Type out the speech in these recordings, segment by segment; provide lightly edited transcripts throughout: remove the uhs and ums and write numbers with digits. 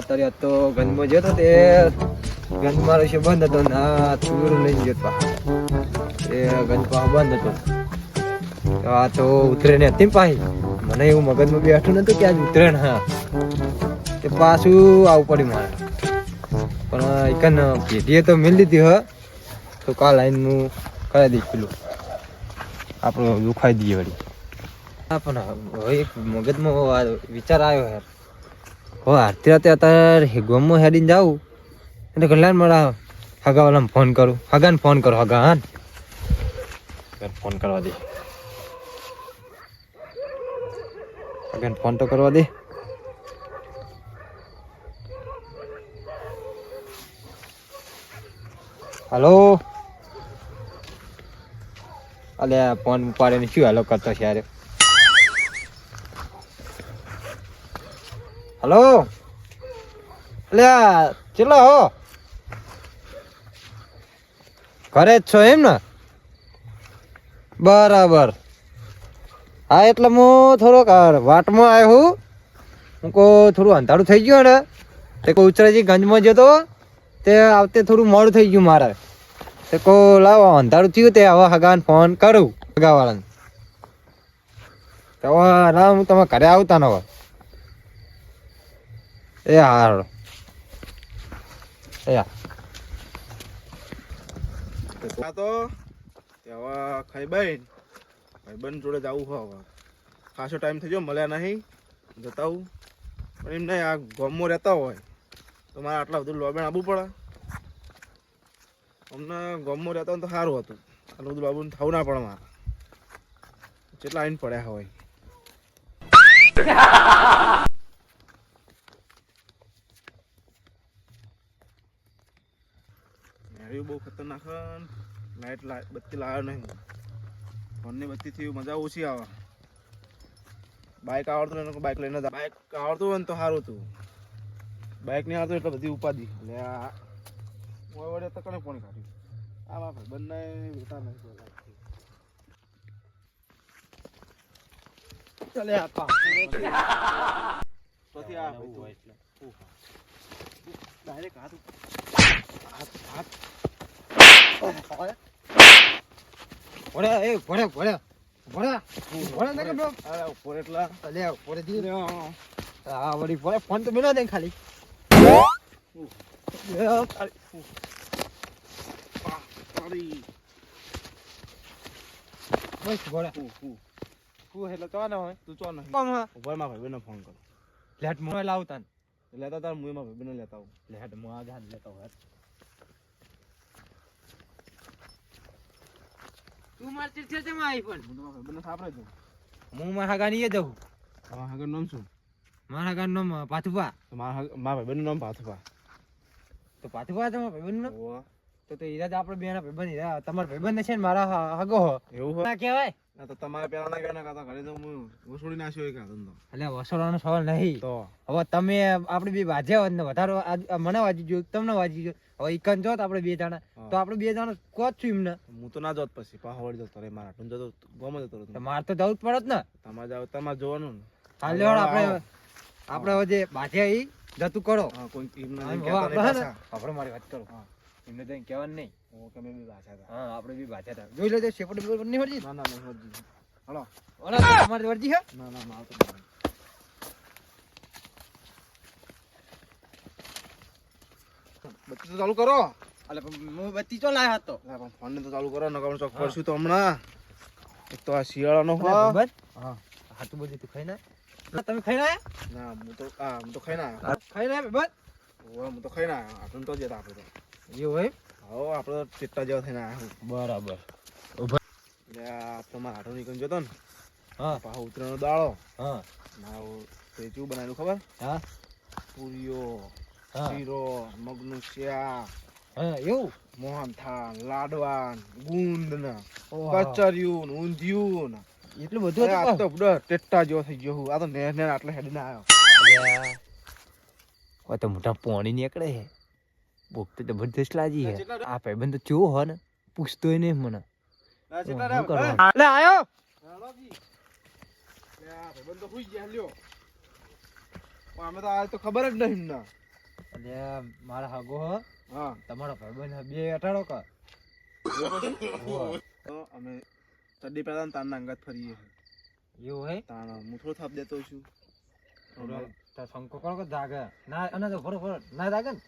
અત્યારે તો ગંજમાં જતો તે ગંજમાં છે બંધ હતો ને આ તુરું લઈને જતો એ ગંજમાં બંધ હતો તો આ તો ઉતરેને હતી પાછી મને એવું મગજમાં બેઠું નતું કે આજ ઉતરેણ હા તે પાછું આવું પડ્યું મારે પણ એકન પેઢીએ તો મેળ લીધી હ તો કાલ આવીને હું કરાવી દઈશ પેલું આપણું દુખાઈ દઈએ વળી હા પણ હવે એક મગજમાં વિચાર આવ્યો યાર હવે આરતી રાતે અત્યારે ગામમાં હેડીને જાઉં એટલે કલ્યાણ મારા હગાવાલાને ફોન કરું હગાને ફોન કરો હગા હા ફોન કરવા દે હગાને ફોન તો કરવા દે હલો અલે ફોન ઉપાડે ને શું હાલો કરતો છે યાર હલો અલે ચલો હો ઘરે જ છો એમ ને બરાબર હા એટલે હું થોડોક વાટમાં આવ્યો હું થોડું અંધારું થઈ ગયું ને તે ઉચરાજી ગંજમાં જતો તે આવતે થોડું મોડું થઈ ગયું મારે તે લાવો અંધારું થયું તે હવે હગાને ફોન કરું હગાવાળાને તો હવે ના હું તમે ઘરે આવતા ને હવે એ હાર એ તો હવે ખાઈ ભાઈબંધ જોડે જવું હોય હવે ખાસો ટાઈમ થઈ ગયો મળ્યા નહીં જતા હું પણ એમ નહીં આ ગામમાં રહેતા હોય તો મારે આટલા બધું લોબેણ આવવું પડે અમને ગામમાં રહેતા હોય તો સારું હતું આટલું બધું લોબેણ થવું ના પડે મારે જેટલા આવીને પડ્યા હોય બહુ ખતરનાક લાઈટ બત્તી લાવ્યો નહીં ફોનની બત્તીથી મજા ઓછી આવે બાઇક આવડતું ને બાઇક લઈને બાઇક આવડતું હોય ને તો સારું હતું બાઇક નહીં આવતું એટલે બધી ઉપાધિ એટલે આ વડે તો કને ફોન કાઢ્યું આ ભાઈ બંને બેટા નહીં ચાલે આ પછી આ એટલે ડાયરેક્ટ હાથ ભોળા એ ભોળા ભોળા ભોળા ભોળા ના કે અરે ઉપર એટલા અલે ઉપર દી આ વળી ભોળા ફોન તો મેલો દે ખાલી બસ ભોળા તું એટલે તો ના હોય તું ચો નહીં કોમ હા ઉભા માં ભાઈ ફોન કરો લેટ મોય લાવતા લેતા તાર મુઈ માં ભાઈ લેતા હું લેટ મો આગા લેતા હોય તું માર ચિઠ્ઠી છે માં આઈ પણ હું તો ભાઈ સાપરે છું હું માં હાગા ની જઉં હા હાગર નામ શું મારા હાગા નામ પાથુપા મારા ભાઈ નામ પાથુપા તો પાથુપા તમારા ભાઈબંધ નો ઓવા તો ઈરાદ આપણે બેના ભાઈબંધ ઈરા તમારા ભાઈબંધ છે ને મારા હગો હો એવું હોય ના કહેવાય ના તો તમારે પેલા ના કહેવાના કાતા ઘરે તો હું વસોડી નાખ્યો એક ધંધો એટલે વસોડવાનો સવાલ નહીં તો હવે તમે આપણે બે વાજ્યા હોત ને વધારો મને વાજી ગયો તમને વાજી ગયો હવે ઈકન જોત આપણે બે જણા તો આપણે બે જણા કોચ છું એમને હું તો ના જોત પછી પહાવડી જતો રે મારા આટલું જતો ગમે જતો રહું માર તો જવું જ પડે જ ને તમારે જાવ તમારે જોવાનું ને હાલ લેવડ આપણે હવે જે બાજ્યા ઈ જતું કરો હા કોઈ એમને આપણે મારી વાત કરો એમને તો કહેવાનું નહીં ઓ કે મે બી ભાષા હતા હા આપણે બી બાજ્યા હતા જોઈ લેજો શેપડ બરોબર નહીં વળજી ના ના નહીં હોજી હલો ઓલા તમારી વળજી હે ના ના ના તો બત્તી તો ચાલુ કરો અલે હું બત્તી ચો લાયા હતો લા પણ ફોન ને તો ચાલુ કરો નકર ચોક કરશું તો હમણાં એક તો આ શિયાળાનો હો બસ હા હાટુ બધી તું ખાઈ ના તમે ખાઈ ના ના હું તો ખાઈ ના ખાઈ ના બસ ઓવા હું તો ખાઈ ના આટલું તો જતા આપણે તો એવું હોય હો આપણે તો ચિટ્ટા જેવા થઈને આયા બરાબર એટલે આ તમારા હાટો નીકળી જતો ને હા પાહો ઉતરેનો દાળો હા ના તે શું બનાવ્યું ખબર હા પૂરીઓ હા શીરો મગનું શાક હા એવું મોહનથાળ લાડવાન ગુંદ ને ઓહો. કચરિયું ને ઊંધિયું ને એટલું બધું આ હતું તો બધો ટેટ્ટા જેવો થઈ ગયો હું આ તો નેર આટલે હેડીને આવ્યો ઓ તો મોટા પોણી નીકળે છે ભૂખ તો જબરદસ્ત લાગી છે આ ભાઈબંધ તો ચેવો હો ને પૂછતોય નહીં મને શું કરવાનું? લે આયો ભાઈબંધ તો હુઈ ગયા લ્યો પણ અમે તો આ તો ખબર જ નહીં એમને એટલે મારા હગો હ હા તમારો ભાઈબંધ બે અટાડો ક તો અમે ચડ્ડી પહેલા તારના અંગત ફરીએ એવું હે તાણ હું થોડો થાપ દેતો છું તો શંકો કોણ કો જાગે ના અને તો ફરો ના જાગે ને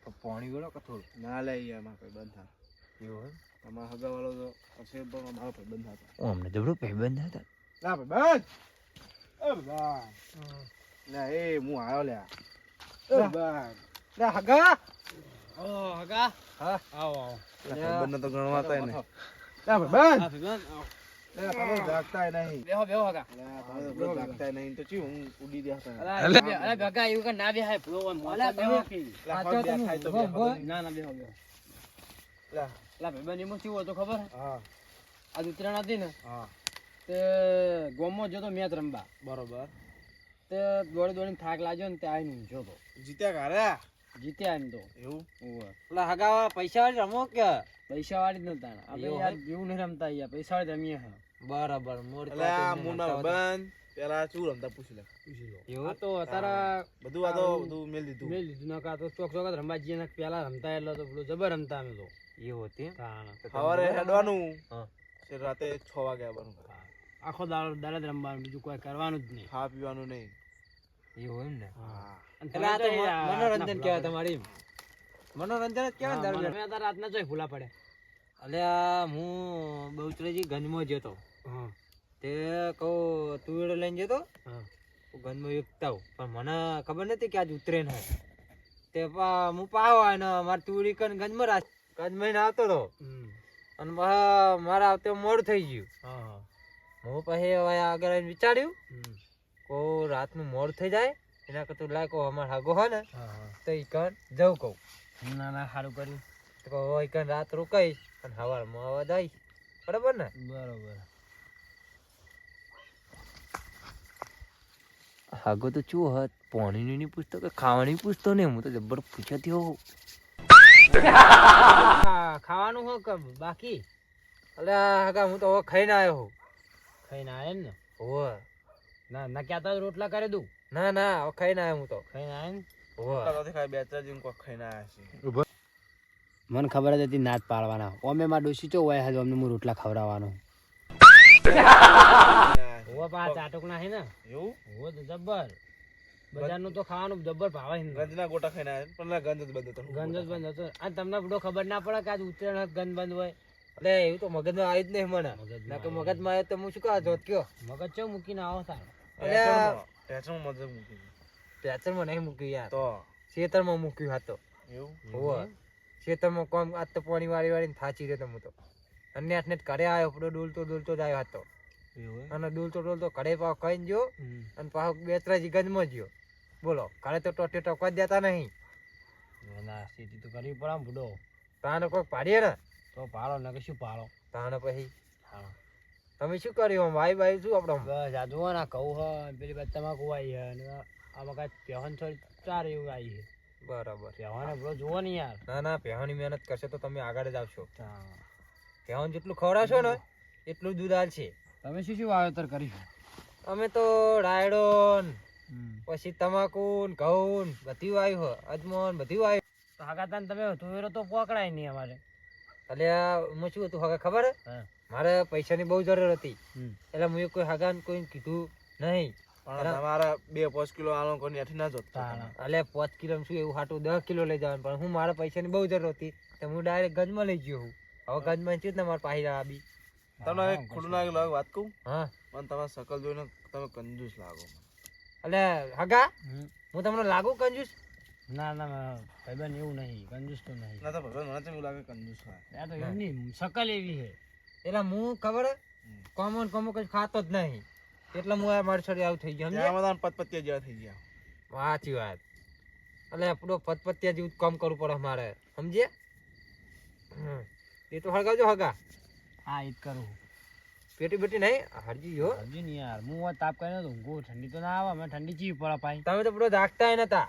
તો પાણી વેળો કે થોડું ના લે યાર મારા ભાઈ બંધ થા એવું હે તમારા હગા વાળો તો પછી પણ મારો ભાઈ બંધ થતો ઓ અમને જબરો ભાઈબંધ હતા ના ભાઈ બંધ લે એ હું આવ્યો લે લે હગા ઓ હગા હા આવો આવો બંને તો ગણવા હતા ને આ ભાઈબંધ આવો લે તમે જાગતા નહીં બેહો બેહો હગા લે તમે તો જાગતા નહીં તો ચી હું ઉડી રહ્યા હતા અરે ભગા એવું કે ના બેહાય ભૂલો મોલા બેહો કે લે ખાવ બે ખાય તો બે ના ના બેહો બેહો લે લા ભાઈબંધ એમાં શું હતું ખબર હા આજ ઉત્તરાયણ હતી ને હા તે ગોમમાં જતો મેચ રમવા બરોબર તે દોડી દોડીને થાક લાગ્યો ને તે આવીને ઊંઘ્યો તો જીત્યા ઘરે જીત્યા એમ તો એવું ઓવે પેલા હગા પૈસા વાળી રમો કે પૈસા વાળી જ નતા આપણે એવું યાર જેવું નહીં રમતા યાર પૈસા વાળી રમીએ હા બરાબર મોર એટલે આ મુના બંધ પેલા શું રમતા પૂછી લે આ તો અત્યારે બધું આ તો બધું મેલ દીધું મેં લીધું ના કા તો ચોક ચોક જ રમવા જઈએ ને પેલા રમતા એટલે તો પેલું જબર રમતા અમે તો એવું હતું તાણ. સવારે હેડવાનું હા છે રાતે 6 વાગે આવવાનું આખો દાડો જ રમવાનું બીજું કોઈ કરવાનું જ નહીં ખાવા પીવાનું નહીં એવું એમ ને હા અને એટલે આ તો તમે તો મનોરંજન કહેવાય તમારી મનોરંજન જ કહેવાય ને દારૂ તમે અત્યારે રાતના જોઈ ભૂલા પડે એટલે હું બહુચરાજી ગંજમાં જતો હા તે કહું તુવેડો લઈને જતો હા ગંજમાં એકતા પણ મને ખબર નથી કે આજ ઉતરે ને તે હું પાવ ને મારે તુવડી કન ગંજમાં રાખ ગંજમાં આવતો હતો અને મારા આવતે મોડું થઈ ગયું હા હું પછી હવે આગળ આવીને વિચાર્યું હમ. કો રાતનું મોડું થઈ જાય એના કરતું લાય કહો અમારે હાગો હોય ને હા હા તો ઈ કન જવું કહું ના ના સારું કર્યું તો કહું ઈ કન રાત રોકાઈશ અને સવારમાં અવાજ આવીશ બરાબર ને બરોબર હાગો તો શું હોત પાણીની નહીં પૂછતો કે ખાવાની પૂછતો ને હું તો જબર પૂછતી હોઉં ખાવાનું હો કે બાકી અલે હાગા હું તો હવે ખાઈને આવ્યો હોઉં ખાઈને આયા ને હોવે ના ના ક્યાં તો રોટલા કરી દઉં ના ના હવે ખાઈને આવ્યો હું તો ખાઈને આયા ને હોવે તારાથી ખાઈ બે ચાર દિન કોક ખાઈને આયા છે મને ખબર જ હતી નાચ પાડવાના ઓમે માં ડોસી ચો હોય અમને હું રોટલા ખવડાવવાનો હોવા પા ચાટક ના હે ને એવું હોવો તો જબ્બર બજારનું તો ખાવાનું જબ્બર ભાવે છે ને. ગંજના ગોટા ખાઈને આયા પણ ના ગંજ જ બંધ હતો ગંધ જ બંધ હતો આ તમને બધો ખબર ના પડે કે આજ ઉત્તરાયણ ગંધ બંધ હોય એટલે એવું તો મગજમાં આવી જ નહીં મને મગજમાં ના કે મગજમાં આવે તો હું શું કહા જોત કયો મગજ ચો મૂકીને આવો તાર ટેચમાં મજા મૂકી પેચરમાં નહીં મૂક્યું યાર તો ખેતરમાં મૂક્યું હાથ તો એવું હોવે ખેતરમાં કોમ આજ તો પાણી વાળી વાળીને થાચી રહ્યો તો હું તો અને આઠને ઘરે આવ્યો પડો ડોલતો જ આવ્યો હતો અને ડોલતો ઘરે પાવ કહીને ગયો અને પાછો બેતરાજી ગંજમાં ગયો બોલો ઘરે તો ટોટે ટોકવા જ દેતા નહીં ના સીધી તો કરવી પડે આમ બુડો તાને કોઈક પાડીએ ને તો પાડો ને કે શું પાડો તાને પછી હા તમે શું કર્યું આમ વાઈ બાઈ શું આપણે બસ આ જુઓ ને કહું હ પેલી બાદ તમાકુ આવી હે અને આમાં કાંઈ પહેન થોડી ચાર એવું આવી છે બરાબર પહેવાને બધો જુઓ ને યાર ના ના પહેવાની મહેનત કરશે તો તમે આગળ જ આવશો હા. પહેવાનું જેટલું ખવડાવશો ને એટલું દૂધ આવશે તમે શું શું વાવેતર કર્યું અમે તો રાયડો ને પછી તમાકુ ને ઘઉં ને બધું આવ્યું હો અજમોન બધું આવ્યું તો હાકાતાન તમે તુવેરો તો પકડાય નહીં અમારે એટલે હું શું હતું હગા ખબર હે? હા મારે પૈસાની બહુ જરૂર હતી હમ. એટલે મેં કોઈ હગાને કોઈ કીધું નહીં પણ તમારા 2-5 કિલો આલો કોઈ નેઠી ના જોત તાણા. એટલે 5 કિલો શું એવું હાટું 10 કિલો લઈ જવાનું પણ હું મારા પૈસાની બહુ જરૂર હતી તો હું ડાયરેક્ટ ગંજમાં લઈ ગયો હું હવે ગંજમાં છું ને મારા પાસે આવી તમને એક ખોટું ના લાગે વાત કહું હા પણ તમારા શકલ જોઈને તમે કંજૂસ લાગો એટલે હગા હમ. હું તમને લાગુ કંજૂસ ના ના ભાઈબંધ એવું નહીં કંજૂસ તો નહીં ના તો ભગવાન મને તો એવું લાગે કંજૂસ હોય આ તો એમ નહીં શકલ એવી છે એટલે હું ખબર હે? કોમો કઈ ખાતો જ નહીં એટલે હું આ મારી છોડી આવું થઈ ગયો સમજ્યા? ત્યાં બધા પતપતિયા જેવા થઈ ગયા સાચી વાત એટલે આપણો પતપતિયા જેવું જ કામ કરવું પડે મારે સમજે એ તો હળગાવજો હગા હા ઈ જ કરું પેટી બેટી નહીં હરજી હો હજી નહીં યાર હું આ તાપ કરીને તો ઊંઘું ઠંડી તો ના આવે મને ઠંડી ચીવી પડે પાછી તમે તો બધો જાગતા નતા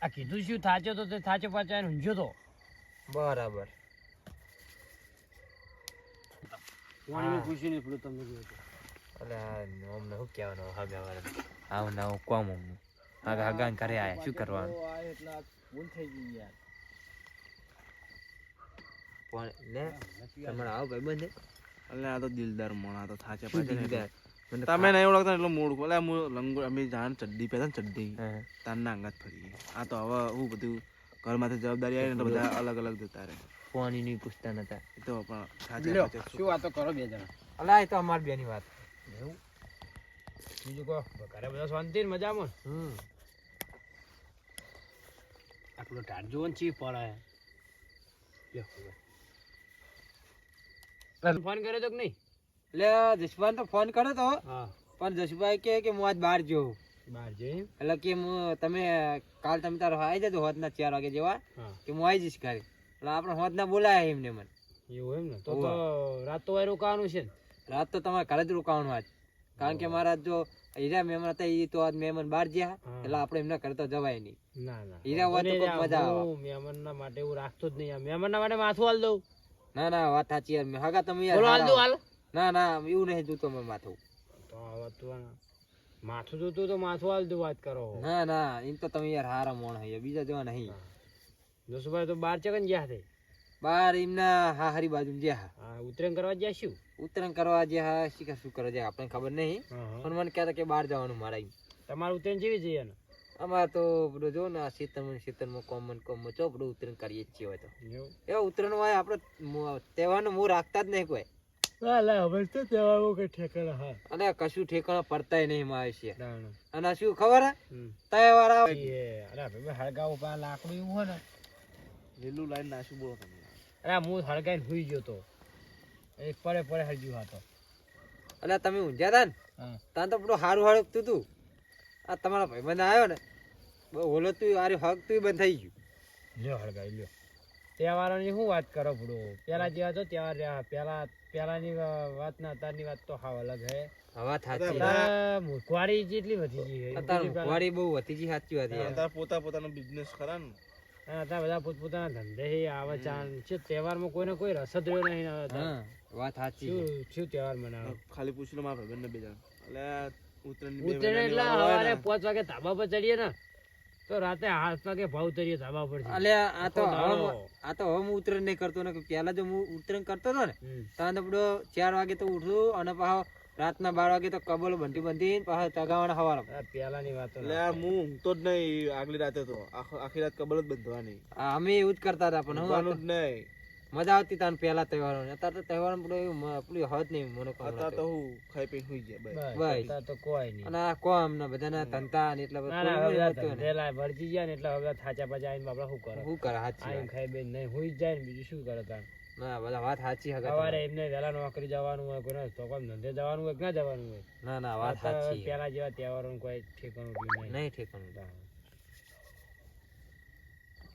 આ કીધું શું થાચો તો તે થાચો પાછા ઊંઝ્યો તો બરાબર પાણીનું પૂછ્યું નહીં પેલું તમને જોયું એટલે અમને શું કહેવાનું હગા વાળા આવું ના કોમ હગા હગા કરે આયા શું કરવાનું એટલે ભૂલ થઈ ગઈ યાર. પણ લે તમારે આવો ભાઈબંધ છે એટલે આ તો દિલદાર મોણા તો થાચે શું પાછે ને દિલદાર? મને તમે નહીં ઓળખતા ને એટલો મૂળ એટલે હું લંગો અમે જાણ ચડ્ડી પહેલા ને ચડ્ડી હા. તારના અંગાત ફરી આ તો હવે હું બધું ઘરમાંથી જવાબદારી આવી ને એટલે બધા અલગ અલગ જતા રહે પાણી ની પૂછતા નતા. એ તો પણ થાચે લ્યો, પાછે શું વાતો કરો બે જણા? અલા એ તો અમાર બેની વાત. એવું? બીજું કહો, ઘરે બધા શાંતિ ને મજામાં? આપણો ટાઢ જોવો ને ચી પડે. લ્યો, હવે. ફોન કર્યો તો કે નહીં? એટલે જસભાઈ તો ફોન કર્યો તો, હા. પણ જસભાઈ કે હું આજ બહાર જઉં. બહાર જઈ? એટલે કે તમે કાલ તમે તારો આવી જજો હોદના 4 વાગે જેવા હા. કે હું આવી જઈશ ઘરે. એટલે આપણે હોદના બોલાયા એમને મને. એવું એમ ને? તો રાત તો વાય રોકાવાનું છે ને? રાત તો તમારે ઘરે જ રોકાવાનું આજ. કારણ કે મારા જો હીરા મહેમાન હતા એ તો આજ મહેમાન બહાર ગયા હા. એટલે આપણે એમના ઘરે તો જવાય નહીં. ના ના, હીરા હોય તો મને કોક મજા આવે. હું મહેમાનના માટે એવું રાખતો જ નહીં. આ મહેમાનના માટે માથું હાલ દઉં. ના ના વાત સાચી યાર. હગા તમે યાર બોલો હાલ દઉં હારા. હાલ. ના ના એવું નહીં જોતો મેં માથું. તો હવે તું માથું જોતું તો માથું હાલ દઉં વાત કરો. ના ના એમ તો તમે યાર હારા મોણ હૈ બીજા જેવા નહીં. જસુભાઈ તો બાર ચકન ગયા છે. બાર એમના હારી બાજુ જ્યાં હા, ઉત્તરાયણ કરવા ગયા શું? ઉત્તરાયણ કરવા જ્યાં શું કરે છે આપણને ખબર નહીં. પણ મને કહેતા કે બહાર જવાનું મારા એમ. તમારું ઉત્તરાયણ જેવી જઈએ ને? અમારે તો બધું જો ને શીતળમાં કોમમાં ચો બધું ઉત્તરાયણ કરીએ જ છીએ હોય તો. એવું? એ ઉત્તરાયણ હોય આપણે તહેવારનો મોહ રાખતા જ નહીં કોઈ. હવે તો તહેવારો કે ઠેકાણા હા. અને કશું ઠેકાણા પડતાય નહીં માં છે. દાણો. અને શું ખબર હે હમ. તહેવાર આવે અરે ભાઈ હળગાવો પા લાકડું એવું હોય ને. લીલું લાઈન નાશું બોલો તમે અરે હું હળગાઈને હુઈ ગયો તો. એક પડે હળગ્યું હતો. એટલે તમે ઊંઝ્યા હતા ને હા. ત્યાં તો બધું સારું હળગતું હતું. આ તમારા ભાઈબંધ આવ્યો ને ઓલો તું આરે હક તું બંધ થઈ ગયું. લ્યો હળગાઈ લ્યો. તહેવારોની શું વાત કરો ભડો? પેલા જેવા તો તહેવાર રહ્યા. પેલાની વાત ને અત્યારની વાત તો હાવ અલગ હે. હવા થાચી અત્યારે મોંઘવારી જેટલી વધી ગઈ છે. અત્યારે મોંઘવારી બહુ વધી ગઈ સાચી વાત યાર. તારા પોતાનો બિઝનેસ ખરા ને અને અત્યારે બધા પોતપોતાના ધંધે આવે ચાલ છે. તહેવારમાં કોઈને કોઈ રસ જ રહ્યો નહીં. હા વાત સાચી શું તહેવાર મનાવે? ખાલી પૂછી લો મારા ભાઈબંધને બે જણ એટલે ઉત્તરાયણ એટલે સવારે 5 વાગે ધાબા પર ચડીએ ને તો રાતે 8 વાગે ભાવ તરીએ ધાબા પર. અલ્યા આ તો આખો દાડો. હવે હું ઉત્તરાયણ નહીં કરતો ને પેલા જો હું ઉત્તરાયણ કરતો હતો ને ત્યાં તો બધો 4 વાગે તો ઉઠું અને પાછો રાતના 12 વાગે તો કબલો બંધી પાછા તગાવાના હવાના. પેલાની વાતો એટલે હું ઊંઘતો જ નહીં આગલી રાતે તો આખી રાત કબલ જ બંધવાની અમે એવું જ કરતા હતા પણ ઊંઘવાનું જ નહીં મજા આવતી તાન પેલા તહેવારો અત્યારે તો તહેવાર પેલું હદ નહીં મને અત્યારે તો હું ખાઈ પી સુઈ ગયા ભાઈ ભાઈ. અત્યારે તો કોઈ નહીં. અને આ કોમ ને બધાના ધંધા ને એટલે ના, ના, હવે બધા ધંધેલા ભરજી ગયા ને એટલે હવે થાચા પાછા આવીને બાપડા શું કરે? શું કરે સાચી આવીને વાત. ખાઈ બેન નહીં હુઈ જ જાય ને બીજું શું કરે તાણ? ના બધા વાત સાચી હગા સવારે તમારી. એમને વહેલા નોકરી જવાનું હોય, કોઈને તો કામ ધંધે જવાનું હોય કે ના જવાનું હોય. ના ના વાત અત્યારે સાચી પેલા જેવા તહેવારોનું કોઈ ઠેકાણું રહ્યું નહીં. નહીં ઠેકાણું.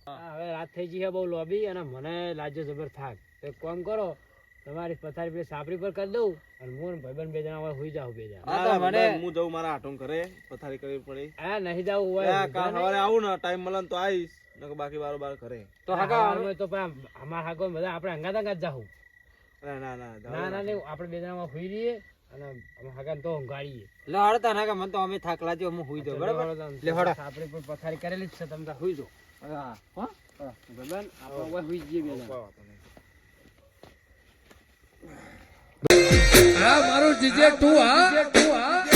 હા, હવે રાત થઈ ગઈ છે બહુ લોબી અને મને લાગ્યો જબર થાક. તો એક કામ કરો, તમારી પથારી પેલી સાપરી પર કરી દઉં અને હું ને ભાઈબંધ બે જણા હવે હુઈ જાવ બે જણા. હા, તો મને હું જઉં મારા આટો કરે પથારી કરવી પડે હા, નહીં જાવું હોય કાલ સવારે આવું ને ટાઈમ મળે ને તો આવીશ નકર બાકી બારોબાર કરે તો હગા હગાવાનું તો પણ અમારા હાગો બધા આપણે અંગાત જાવું. ના ના ના ના ના નહીં, આપણે બે જણામાં હુઈ રહીએ અને અમારા હાગાને તો ઊંઘાડીએ. લે હળતા નાકા મને તો અમે થાક લાગ્યો હું હુઈ જાઉં બરાબર. લે હળો. આપણે પણ પથારી કરેલી જ છે, તમે તો હુઈ જાઓ. હા હા, ભાઈબંધ આપણે હવે હુઈ જઈએ બે જણા. કોઈ વાંધો નહીં. મારું જીજે તું હા